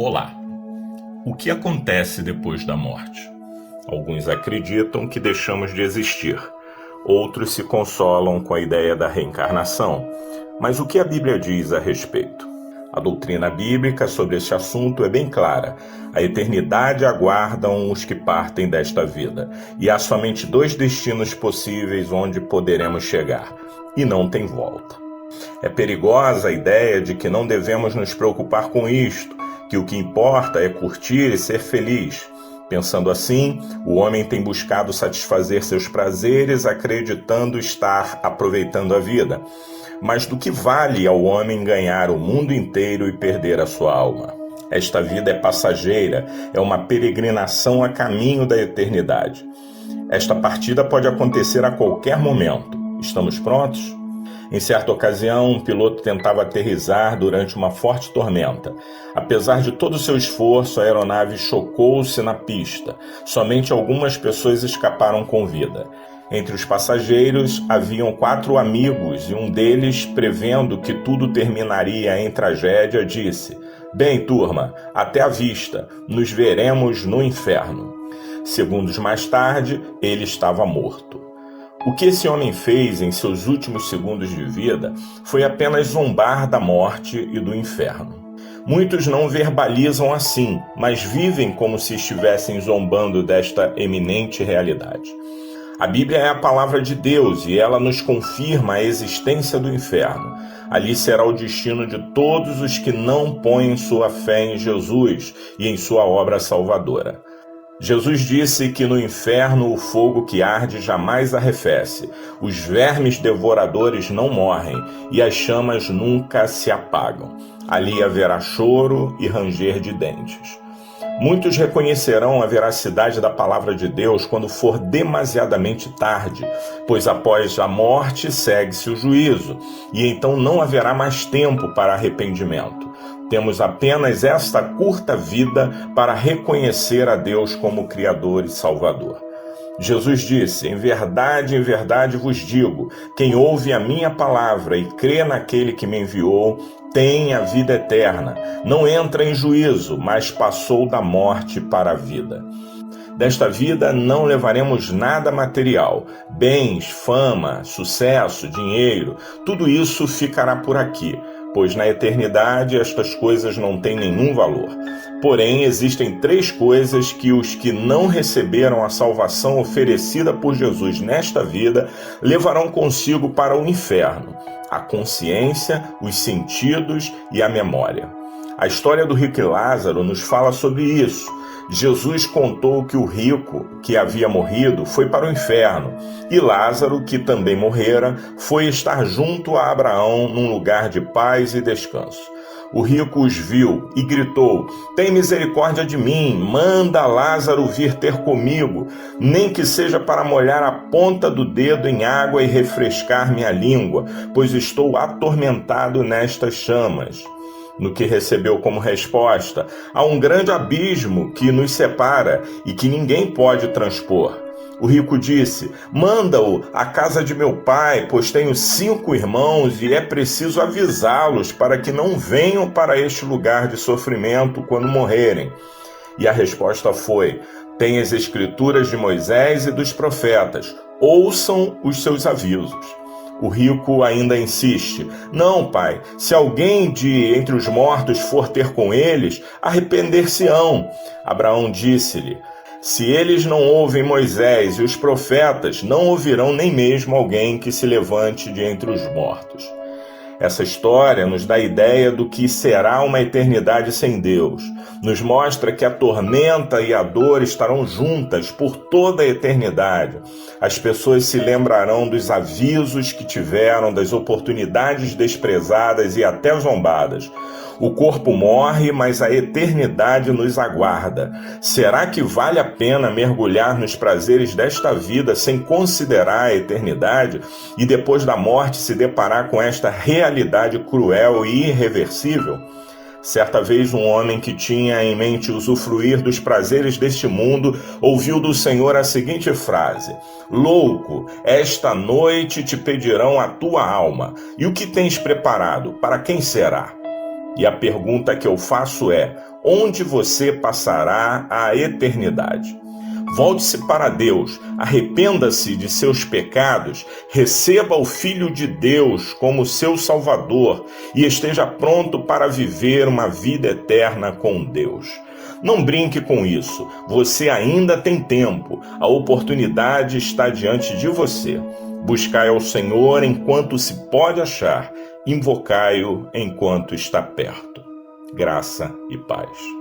Olá! O que acontece depois da morte? Alguns acreditam que deixamos de existir. Outros se consolam com a ideia da reencarnação. Mas o que a Bíblia diz a respeito? A doutrina bíblica sobre esse assunto é bem clara. A eternidade aguardam os que partem desta vida. E há somente dois destinos possíveis onde poderemos chegar. E não tem volta. É perigosa a ideia de que não devemos nos preocupar com isto, que o que importa é curtir e ser feliz. Pensando assim, o homem tem buscado satisfazer seus prazeres, acreditando estar aproveitando a vida. Mas do que vale ao homem ganhar o mundo inteiro e perder a sua alma? Esta vida é passageira, é uma peregrinação a caminho da eternidade. Esta partida pode acontecer a qualquer momento. Estamos prontos? Em certa ocasião, um piloto tentava aterrissar durante uma forte tormenta. Apesar de todo o seu esforço, a aeronave chocou-se na pista. Somente algumas pessoas escaparam com vida. Entre os passageiros, haviam 4 amigos e um deles, prevendo que tudo terminaria em tragédia, disse: "Bem, turma, até a vista, nos veremos no inferno." Segundos mais tarde, ele estava morto. O que esse homem fez em seus últimos segundos de vida foi apenas zombar da morte e do inferno. Muitos não verbalizam assim, mas vivem como se estivessem zombando desta eminente realidade. A Bíblia é a palavra de Deus e ela nos confirma a existência do inferno. Ali será o destino de todos os que não põem sua fé em Jesus e em sua obra salvadora. Jesus disse que no inferno o fogo que arde jamais arrefece, os vermes devoradores não morrem e as chamas nunca se apagam. Ali haverá choro e ranger de dentes. Muitos reconhecerão a veracidade da palavra de Deus quando for demasiadamente tarde, pois após a morte segue-se o juízo, e então não haverá mais tempo para arrependimento. Temos apenas esta curta vida para reconhecer a Deus como Criador e Salvador. Jesus disse: em verdade vos digo, quem ouve a minha palavra e crê naquele que me enviou, tem a vida eterna. Não entra em juízo, mas passou da morte para a vida. Desta vida não levaremos nada material, bens, fama, sucesso, dinheiro, tudo isso ficará por aqui, pois na eternidade estas coisas não têm nenhum valor. Porém, existem 3 coisas que os que não receberam a salvação oferecida por Jesus nesta vida levarão consigo para o inferno: a consciência, os sentidos e a memória. A história do rico e Lázaro nos fala sobre isso. Jesus contou que o rico, que havia morrido, foi para o inferno, e Lázaro, que também morrera, foi estar junto a Abraão num lugar de paz e descanso. O rico os viu e gritou: "Tem misericórdia de mim, manda Lázaro vir ter comigo, nem que seja para molhar a ponta do dedo em água e refrescar minha língua, pois estou atormentado nestas chamas." No que recebeu como resposta: "Há um grande abismo que nos separa e que ninguém pode transpor." O rico disse: "Manda-o à casa de meu pai, pois tenho 5 irmãos e é preciso avisá-los para que não venham para este lugar de sofrimento quando morrerem." E a resposta foi: "Tem as escrituras de Moisés e dos profetas, ouçam os seus avisos." O rico ainda insiste: "Não, pai, se alguém de entre os mortos for ter com eles, arrepender-se-ão." Abraão disse-lhe: "Se eles não ouvem Moisés e os profetas, não ouvirão nem mesmo alguém que se levante de entre os mortos." Essa história nos dá a ideia do que será uma eternidade sem Deus. Nos mostra que a tormenta e a dor estarão juntas por toda a eternidade. As pessoas se lembrarão dos avisos que tiveram, das oportunidades desprezadas e até zombadas. O corpo morre, mas a eternidade nos aguarda. Será que vale a pena mergulhar nos prazeres desta vida sem considerar a eternidade e depois da morte se deparar com esta realidade cruel e irreversível? Certa vez um homem que tinha em mente usufruir dos prazeres deste mundo ouviu do Senhor a seguinte frase: "Louco, esta noite te pedirão a tua alma, e o que tens preparado, para quem será?" E a pergunta que eu faço é: onde você passará a eternidade? Volte-se para Deus, arrependa-se de seus pecados, receba o Filho de Deus como seu Salvador e esteja pronto para viver uma vida eterna com Deus. Não brinque com isso, você ainda tem tempo, a oportunidade está diante de você. Buscai ao Senhor enquanto se pode achar, invocai-o enquanto está perto. Graça e paz.